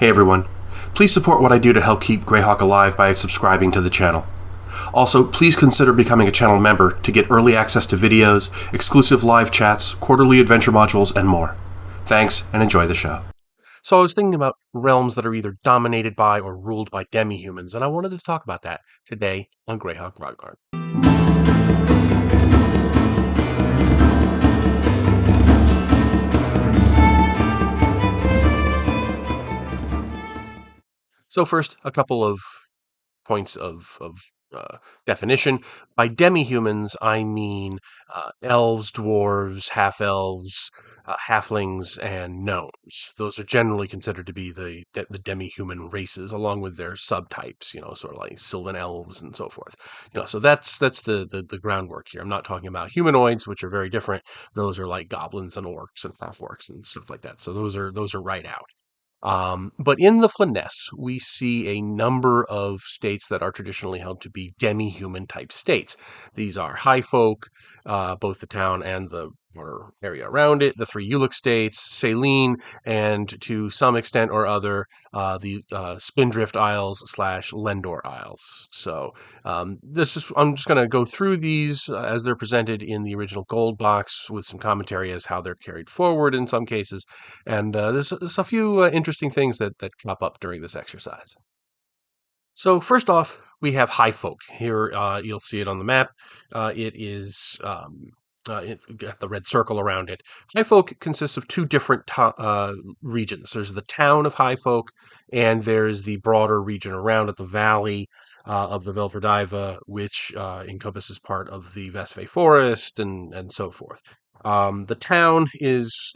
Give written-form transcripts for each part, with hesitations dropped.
Hey everyone. Please support what I do to help keep Greyhawk alive by subscribing to the channel. Also, please consider becoming a channel member to get early access to videos, exclusive live chats, quarterly adventure modules, and more. Thanks, and enjoy the show. So I was thinking about realms that are either dominated by or ruled by demi-humans, and I wanted to talk about that today on Greyhawk Ragnar. So first, a couple of points of definition. By demi-humans, I mean elves, dwarves, half-elves, halflings, and gnomes. Those are generally considered to be the demi-human races, along with their subtypes. Sort of like Sylvan elves and so forth. So that's the groundwork here. I'm not talking about humanoids, which are very different. Those are like goblins and orcs and half-orcs and stuff like that. So those are right out. But in the Flanaess, we see a number of states that are traditionally held to be demi-human type states. These are Highfolk, both the town and the area around it, the three Ulek states, Celene, and to some extent or other, the Spindrift Isles / Lendore Isles. So I'm just going to go through these as they're presented in the original gold box with some commentary as how they're carried forward in some cases. And there's a few interesting things that crop up during this exercise. So first off, we have Highfolk. Here you'll see it on the map. It is it's got the red circle around it. Highfolk consists of two different regions. There's the town of Highfolk, and there's the broader region around it, the valley of the Velverdiva, which encompasses part of the Vesve Forest and so forth. The town is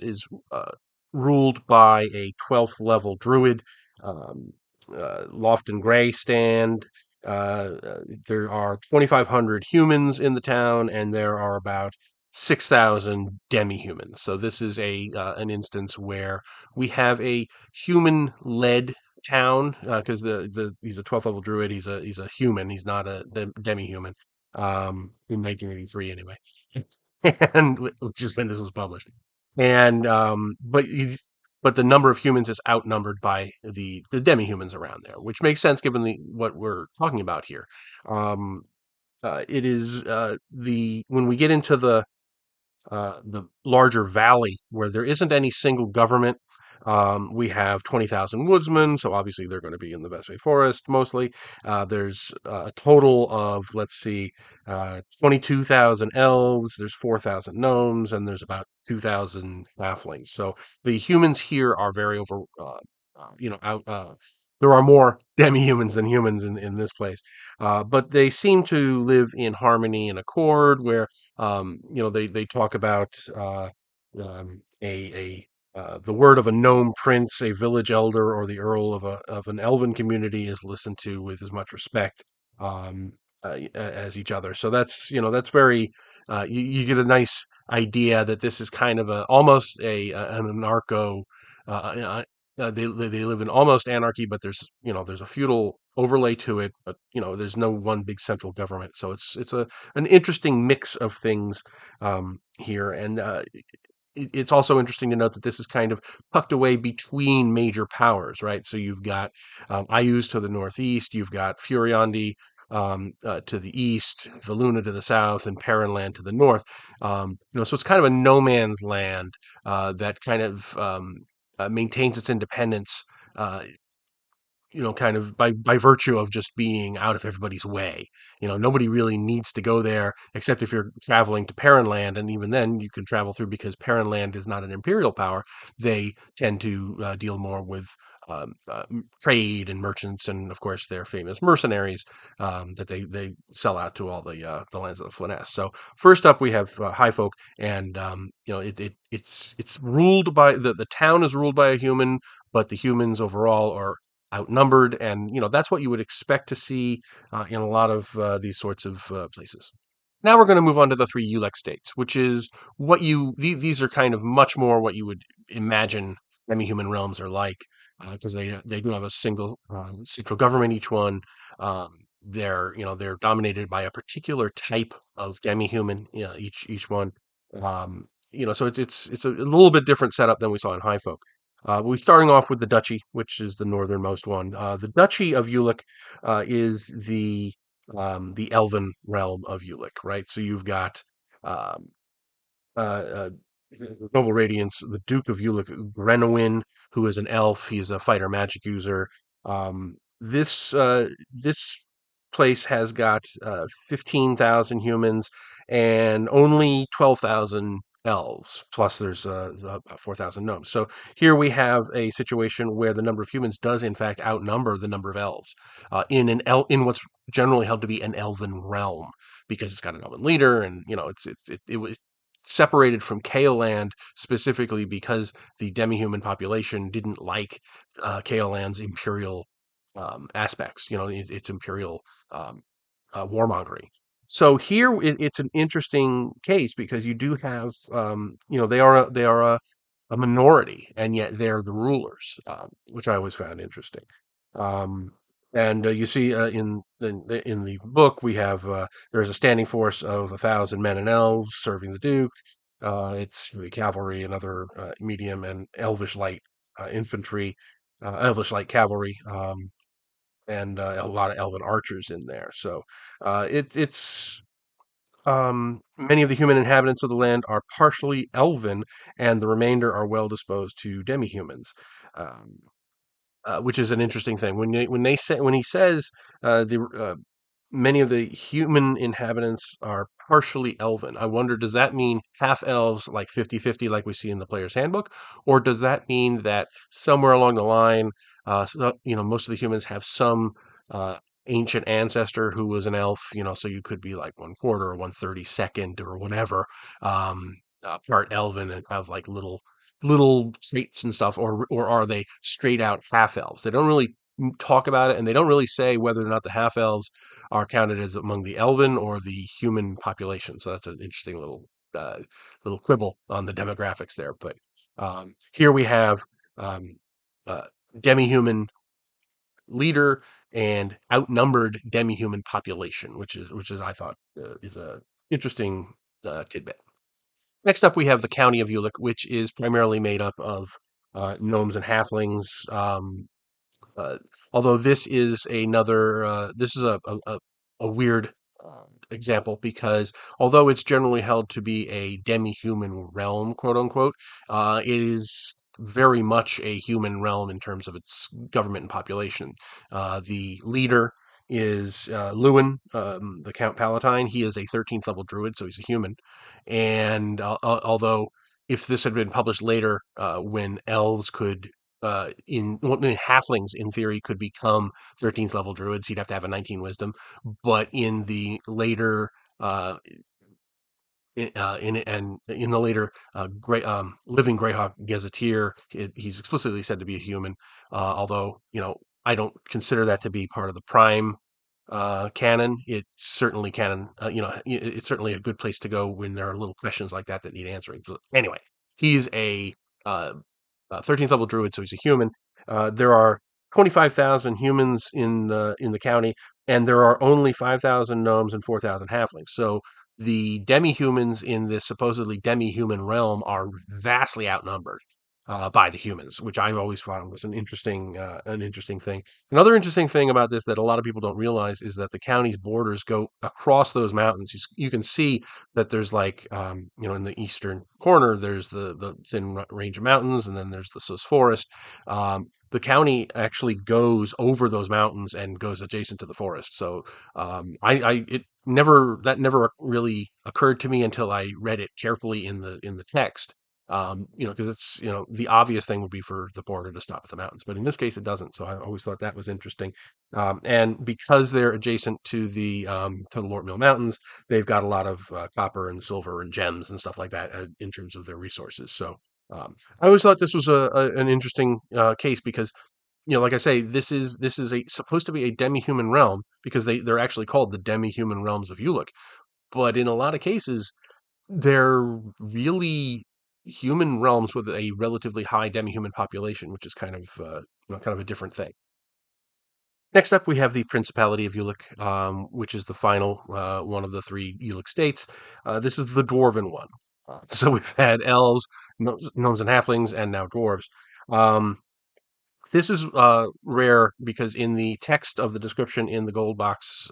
ruled by a 12th level druid. Um, Lofton Gray stand. There are 2,500 humans in the town, and there are about 6,000 demi-humans. So this is an instance where we have a human-led town because he's a 12th level druid. He's a human. He's not a demi-human. In 1983, anyway, and which is when this was published. And but the number of humans is outnumbered by the demi-humans around there, which makes sense given what we're talking about here. Um, it is the when we get into the larger valley where there isn't any single government. We have 20,000 woodsmen, so obviously they're going to be in the Vesve Forest mostly. There's a total of, let's see, 22,000 elves, there's 4,000 gnomes, and there's about 2,000 halflings. So the humans here are very out. There are more demi-humans than humans in this place, but they seem to live in harmony and accord. Where they talk about the word of a gnome prince, a village elder, or the earl of an elven community is listened to with as much respect as each other. So that's very you get a nice idea that this is kind of almost an anarcho. They live in almost anarchy, but there's a feudal overlay to it, but there's no one big central government. So it's an interesting mix of things here, and it's also interesting to note that this is kind of tucked away between major powers, right? So you've got Ayus to the northeast, you've got Furiondi to the east, Valuna to the south, and Perrinland to the north. So it's kind of a no man's land that kind of maintains its independence. Kind of by virtue of just being out of everybody's way. Nobody really needs to go there except if you're traveling to Perrinland, and even then you can travel through because Perrinland is not an imperial power. They tend to deal more with trade and merchants, and of course their famous mercenaries that they sell out to all the lands of the Flanaess. So first up we have Highfolk, and it's ruled by the town is ruled by a human, but the humans overall are outnumbered, and that's what you would expect to see in a lot of these sorts of places. Now we're going to move on to the three Ulek states, which is these are kind of much more what you would imagine demi-human realms are like, because they do have a single central government. Each one, they're dominated by a particular type of demi-human. Each one. So it's a little bit different setup than we saw in Highfolk. We're starting off with the Duchy, which is the northernmost one. The Duchy of Ulek is the elven realm of Ulek, right? So you've got um, uh, uh, Noble Radiance, the Duke of Ulek, Grenowin, who is an elf. He's a fighter magic user. This place has got 15,000 humans and only 12,000 elves. Plus, there's 4,000 gnomes. So here we have a situation where the number of humans does in fact outnumber the number of elves in what's generally held to be an elven realm because it's got an elven leader, and it was separated from Kaoland specifically because the demi-human population didn't like Kaoland's imperial aspects, its imperial um, warmongering. So here it's an interesting case because you do have, they are a minority, and yet they're the rulers, which I always found interesting. Um, and you see in the book we have there's a standing force of 1,000 men and elves serving the Duke. It's cavalry and other medium and elvish light infantry, elvish light cavalry, and a lot of elven archers in there. So it's many of the human inhabitants of the land are partially elven, and the remainder are well disposed to demi-humans. Um, which is an interesting thing. When he says the many of the human inhabitants are partially elven, I wonder, does that mean half elves, like 50-50, like we see in the player's handbook, or does that mean that somewhere along the line, most of the humans have some uh, ancient ancestor who was an elf, so you could be like 1/4 or 1/32 or whatever, part elven and have like little traits and stuff, or are they straight out half elves? They don't really talk about it, and they don't really say whether or not the half elves are counted as among the elven or the human population. So that's an interesting little quibble on the demographics there. But here we have um, uh, demi-human leader and outnumbered demi-human population, which is I thought is a interesting tidbit. Next up, we have the County of Ulek, which is primarily made up of gnomes and halflings. Uh, Although this is a weird example because although it's generally held to be a demi-human realm, quote unquote, it is very much a human realm in terms of its government and population. The leader is Lewin, the Count Palatine. He is a 13th level druid, so he's a human. And although if this had been published later, when elves could halflings in theory could become 13th level druids. He'd have to have a 19 wisdom, but in the later in the later living Greyhawk Gazetteer, he's explicitly said to be a human. Although I don't consider that to be part of the prime canon. It's certainly canon. It's certainly a good place to go when there are little questions like that need answering. So anyway, he's a uh, 13th level druid, so he's a human. There are 25,000 humans in the county, and there are only 5,000 gnomes and 4,000 halflings. So the demi-humans in this supposedly demi-human realm are vastly outnumbered by the humans, which I always found was an interesting thing. Another interesting thing about this that a lot of people don't realize is that the county's borders go across those mountains. You can see that there's like in the eastern corner there's the thin range of mountains, and then there's the Sus forest. The county actually goes over those mountains and goes adjacent to the forest. So that never really occurred to me until I read it carefully in the text. Because it's the obvious thing would be for the border to stop at the mountains, but in this case it doesn't. So I always thought that was interesting. And because they're adjacent to the Lort Mill Mountains, they've got a lot of copper and silver and gems and stuff like that in terms of their resources. So I always thought this was an interesting case because like I say, this is supposed to be a demi-human realm because they're actually called the demi-human realms of Ulek. But in a lot of cases, they're really human realms with a relatively high demi-human population, which is kind of a different thing. Next up, we have the Principality of Ulek, which is the final one of the three Ulek states. This is the dwarven one. So we've had elves, gnomes and halflings, and now dwarves. Um, this is rare because in the text of the description in the gold box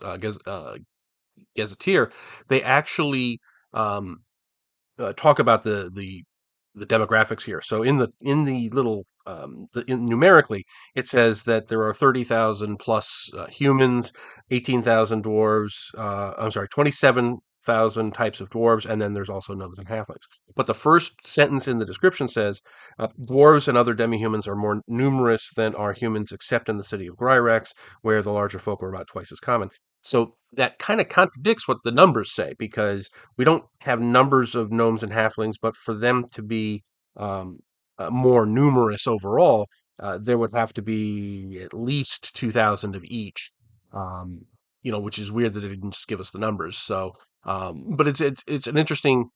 gazetteer, they actually um, talk about the demographics here. So in the little numerically, it says that there are 30,000 plus humans, 18,000 dwarves. I'm sorry, 27,000 types of dwarves, and then there's also gnomes and halflings. But the first sentence in the description says dwarves and other demi-humans are more numerous than are humans, except in the city of Gryrax, where the larger folk are about twice as common. So that kind of contradicts what the numbers say, because we don't have numbers of gnomes and halflings, but for them to be um, more numerous overall, there would have to be at least 2,000 of each. Um, which is weird that they didn't just give us the numbers. So, but it's an interesting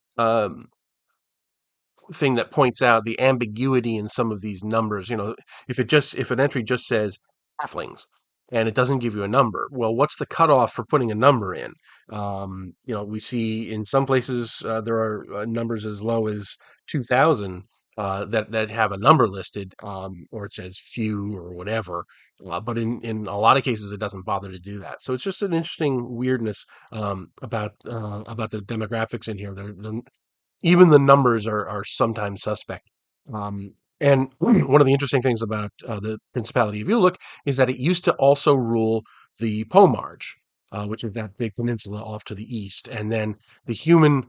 thing that points out the ambiguity in some of these numbers. If an entry just says halflings and it doesn't give you a number, well, what's the cutoff for putting a number in? We see in some places there are numbers as low as 2,000 that have a number listed, or it says few or whatever. But in a lot of cases, it doesn't bother to do that. So it's just an interesting weirdness about the demographics in here. They're even the numbers are sometimes suspect. And one of the interesting things about the Principality of Ulek is that it used to also rule the Pomarge, which is that big peninsula off to the east. And then the human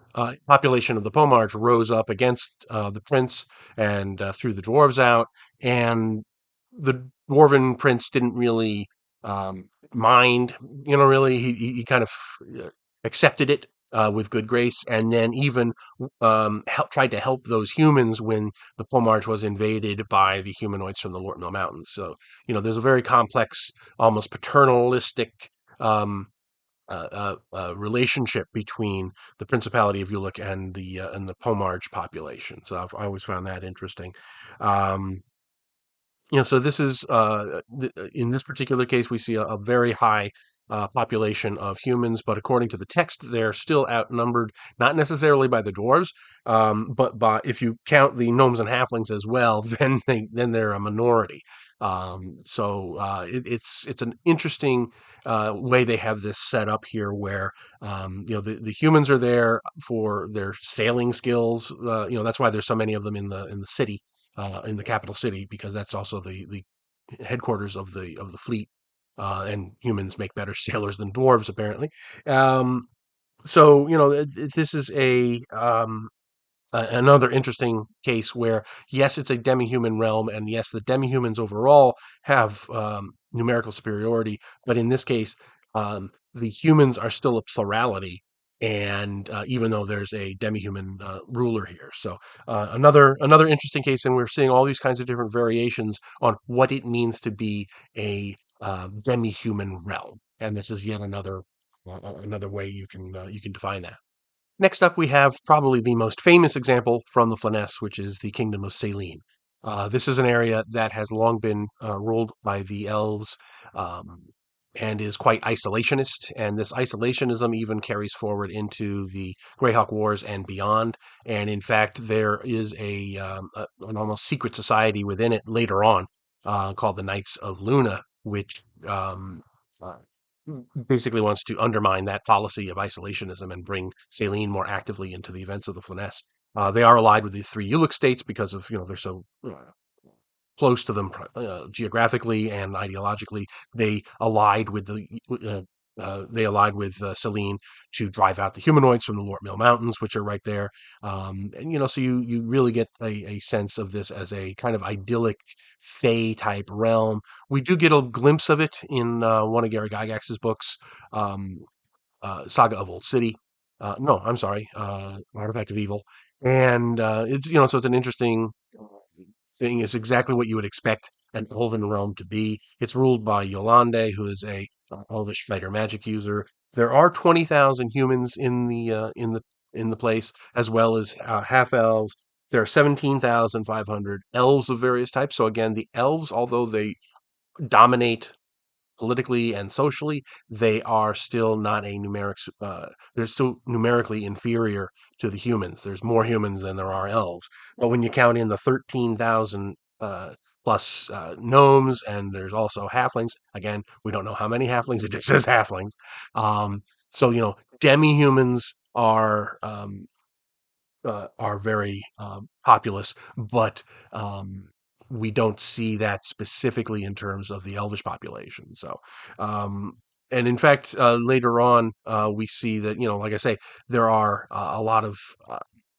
population of the Pomarge rose up against the prince and threw the dwarves out. And the dwarven prince didn't really mind, really. He kind of accepted it with good grace, and then even tried to help those humans when the Pomarch was invaded by the humanoids from the Lortnell Mountains. So, there's a very complex, almost paternalistic um, relationship between the Principality of Ulek and the Pomarch population. So I always found that interesting. Um, so this is in this particular case, we see a very high population of humans, but according to the text, they're still outnumbered, not necessarily by the dwarves, but by if you count the gnomes and halflings as well, then they're a minority. It's an interesting way they have this set up here, where the humans are there for their sailing skills. That's why there's so many of them in the city, in the capital city, because that's also the headquarters of the fleet. And humans make better sailors than dwarves, apparently. Um, so this is another interesting case where, yes, it's a demi-human realm, and yes, the demi-humans overall have numerical superiority, but in this case, the humans are still a plurality, and even though there's a demi-human ruler here. So another interesting case, and we're seeing all these kinds of different variations on what it means to be a demi-human realm, and this is yet another way you can define that. Next up, we have probably the most famous example from the Flanaess, which is the Kingdom of Celene. This is an area that has long been ruled by the elves, um, and is quite isolationist. And this isolationism even carries forward into the Greyhawk Wars and beyond. And in fact, there is an almost secret society within it later on, called the Knights of Luna, which uh, basically wants to undermine that policy of isolationism and bring Celene more actively into the events of the Flanaess. They are allied with the three Ulek states because of they're so close to them geographically and ideologically. They allied with Celene to drive out the humanoids from the Lortmill Mountains, which are right there. And so you really get a sense of this as a kind of idyllic Fey type realm. We do get a glimpse of it in one of Gary Gygax's books, um, Saga of Old City. No, I'm sorry, Artifact of Evil, and it's so it's an interesting thing. Is exactly what you would expect an elven realm to be. It's ruled by Yolande, who is a elvish fighter magic user. There are 20,000 humans in the place, as well as half elves. There are 17,500 elves of various types. So again, the elves, although they dominate politically and socially, they are still not a they're still numerically inferior to the humans. There's more humans than there are elves. But when you count in the 13,000 plus gnomes, and there's also halflings. Again, we don't know how many halflings. It just says halflings. So demi-humans are very populous, but um, we don't see that specifically in terms of the elvish population. So, um, and in fact, later on, we see that, like I say, there are a lot of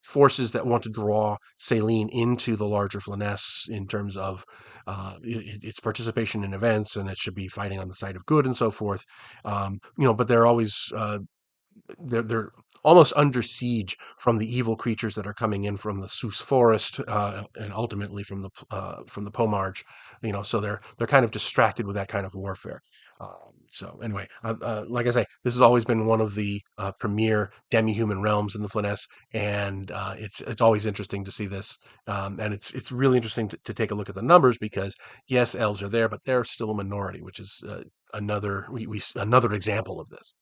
forces that want to draw Celene into the larger Flanaess in terms of its participation in events, and it should be fighting on the side of good and so forth. But they're always they're almost under siege from the evil creatures that are coming in from the Sus forest, and ultimately from the Pomarge. So they're kind of distracted with that kind of warfare. So anyway, like I say, this has always been one of the premier demi-human realms in the Flanaess, and it's always interesting to see this. And it's really interesting to take a look at the numbers, because yes, elves are there, but they're still a minority, which is another example of this.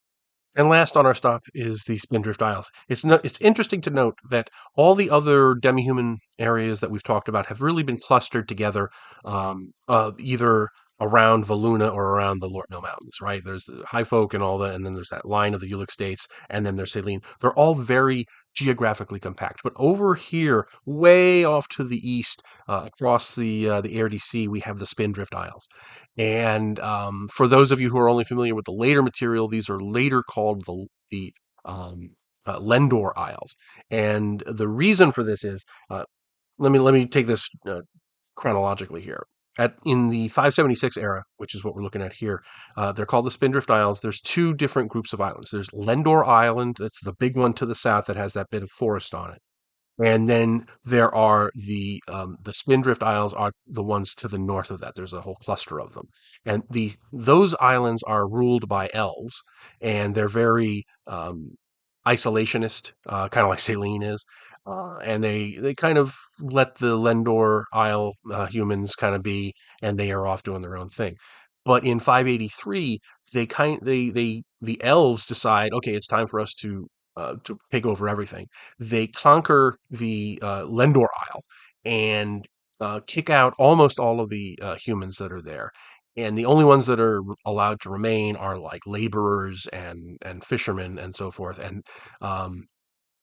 And last on our stop is the Spindrift Isles. It's interesting to note that all the other demi-human areas that we've talked about have really been clustered together, either around Valuna or around the Lortmill Mountains, right? There's the Highfolk and all that, and then there's that line of the Ulek states, and then there's Celene. They're all very geographically compact. But over here, way off to the east, across the Erde Sea, we have the Spindrift Isles. And for those of you who are only familiar with the later material, these are later called the um, Lendore Isles. And the reason for this is, let me take this chronologically here. In the 576 era, which is what we're looking at here, they're called the Spindrift Isles. There's two different groups of islands. There's Lendore Island, that's the big one to the south that has that bit of forest on it. And then there are the Spindrift Isles are the ones to the north of that. There's a whole cluster of them, and those islands are ruled by elves, and they're very isolationist, kind of like Celene is, and they kind of let the Lendor Isle humans kind of be, and they are off doing their own thing. But in 583, the elves decide, okay, it's time for us to take over everything. They conquer the Lendor Isle and kick out almost all of the humans that are there. And the only ones that are allowed to remain are like laborers and fishermen and so forth. Um,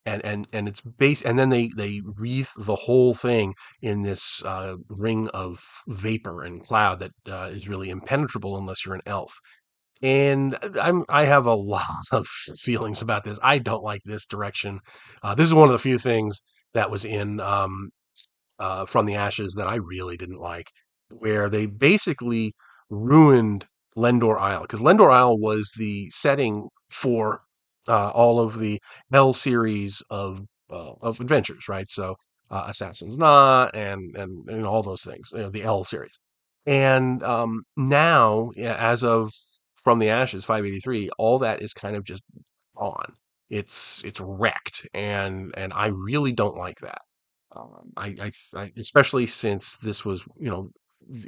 and it's base, and then they wreath the whole thing in this ring of vapor and cloud that is really impenetrable unless you're an elf. And I have a lot of feelings about this. I don't like this direction. This is one of the few things that was in From the Ashes that I really didn't like, where they basically ruined Lendor Isle, because Lendor Isle was the setting for all of the L series of adventures, right? So Assassin's Knot and all those things, the L series. And now, yeah, as of From the Ashes 583, all that is kind of just gone. It's wrecked, and I really don't like that. Especially since this was,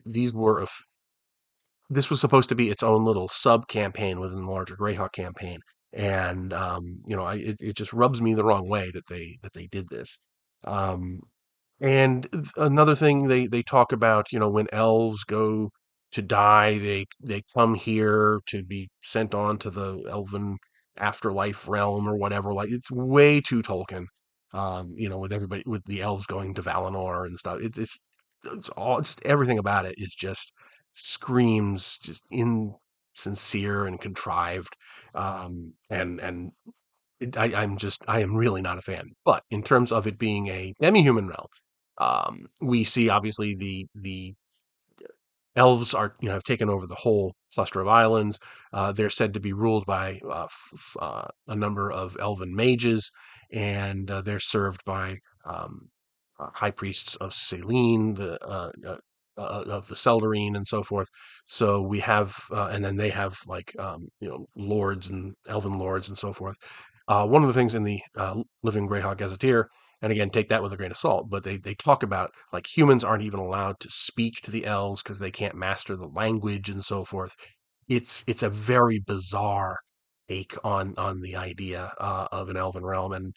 these were this was supposed to be its own little sub campaign within the larger Greyhawk campaign, and it just rubs me the wrong way that they did this. Um, and another thing they talk about, when elves go to die, they come here to be sent on to the elven afterlife realm or whatever. Like, it's way too Tolkien. With everybody, with the elves going to Valinor and stuff. It's all, just everything about it is just screams just insincere and contrived. And I am really not a fan. But in terms of it being a demi-human realm, we see obviously the elves are, have taken over the whole cluster of islands. They're said to be ruled by a number of elven mages, and they're served by high priests of Celene, of the Seldarine, and so forth. So we have, and then they have like lords and elven lords and so forth. One of the things in the Living Greyhawk Gazetteer, and again, take that with a grain of salt, but they talk about like humans aren't even allowed to speak to the elves because they can't master the language and so forth. It's a very bizarre take on the idea of an elven realm, and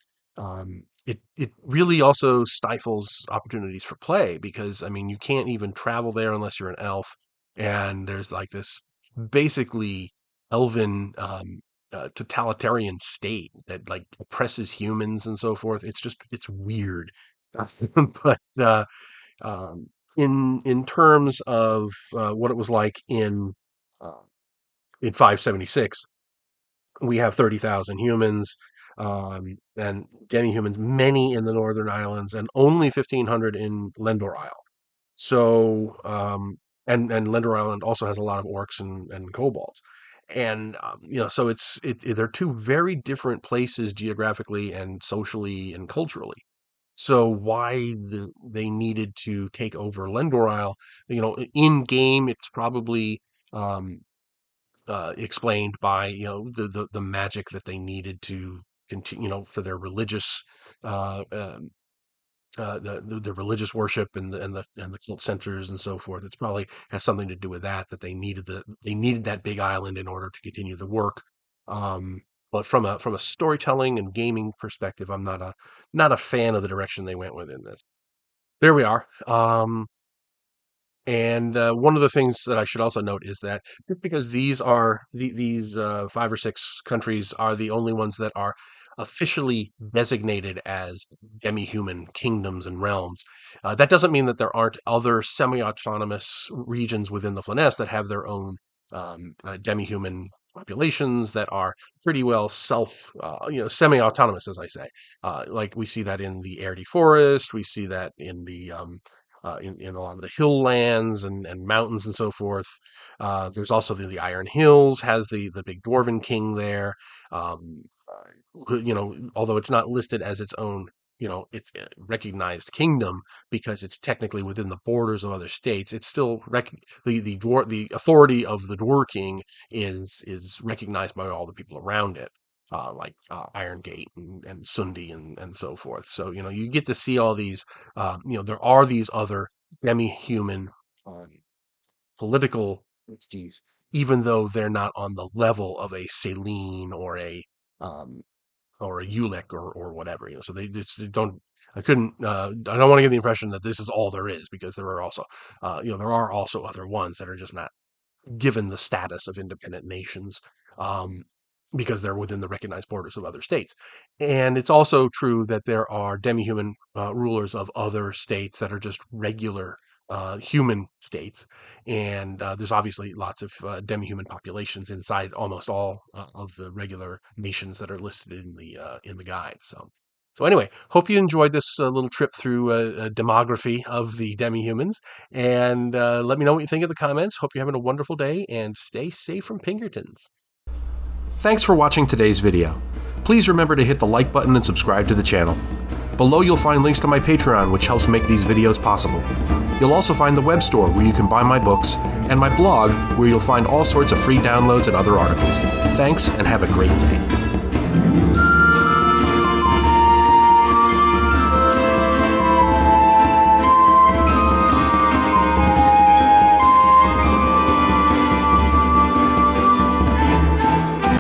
it really also stifles opportunities for play because I mean you can't even travel there unless you're an elf, and there's like this basically elven totalitarian state that like oppresses humans and so forth. It's weird, but um, in terms of what it was like uh, in 576, we have 30,000 humans and demi-humans, many in the Northern Islands, and only 1,500 in Lendore Isle. So, and Lendore Island also has a lot of orcs and kobolds. And so they're two very different places geographically and socially and culturally. So they needed to take over Lendore Isle, in game, it's probably um, explained by the magic that they needed to continue, for their religious uh, um, the religious worship and the cult centers and so forth. It's probably has something to do with that they needed that big island in order to continue the work. Um, but from a storytelling and gaming perspective, I'm not a fan of the direction they went with in this. There we are. And one of the things that I should also note is that just because these 5 or 6 countries are the only ones that are officially designated as demi-human kingdoms and realms, that doesn't mean that there aren't other semi-autonomous regions within the Flanaess that have their own demi-human populations that are pretty well semi-autonomous, as I say. Like we see that in the Erde Forest, we see that in in a lot of the hill lands and mountains and so forth. There's also the Iron Hills has the big dwarven king there. Although it's not listed as its own, it's a recognized kingdom because it's technically within the borders of other states. It's still the authority of the Dwarf King is recognized by all the people around it. Like Iron Gate and Sundi and so forth. So you get to see all these. There are these other demi-human um, political entities, even though they're not on the level of a Celene um, or a Ulek or whatever. So they don't. I couldn't. I don't want to give the impression that this is all there is because there are also other ones that are just not given the status of independent nations um, because they're within the recognized borders of other states. And it's also true that there are demi-human rulers of other states that are just regular human states. And there's obviously lots of demi-human populations inside almost all of the regular nations that are listed in the guide. So anyway, hope you enjoyed this little trip through a demography of the demi-humans. And let me know what you think in the comments. Hope you're having a wonderful day and stay safe from Pinkertons. Thanks for watching today's video. Please remember to hit the like button and subscribe to the channel. Below you'll find links to my Patreon, which helps make these videos possible. You'll also find the web store where you can buy my books, and my blog where you'll find all sorts of free downloads and other articles. Thanks, and have a great day.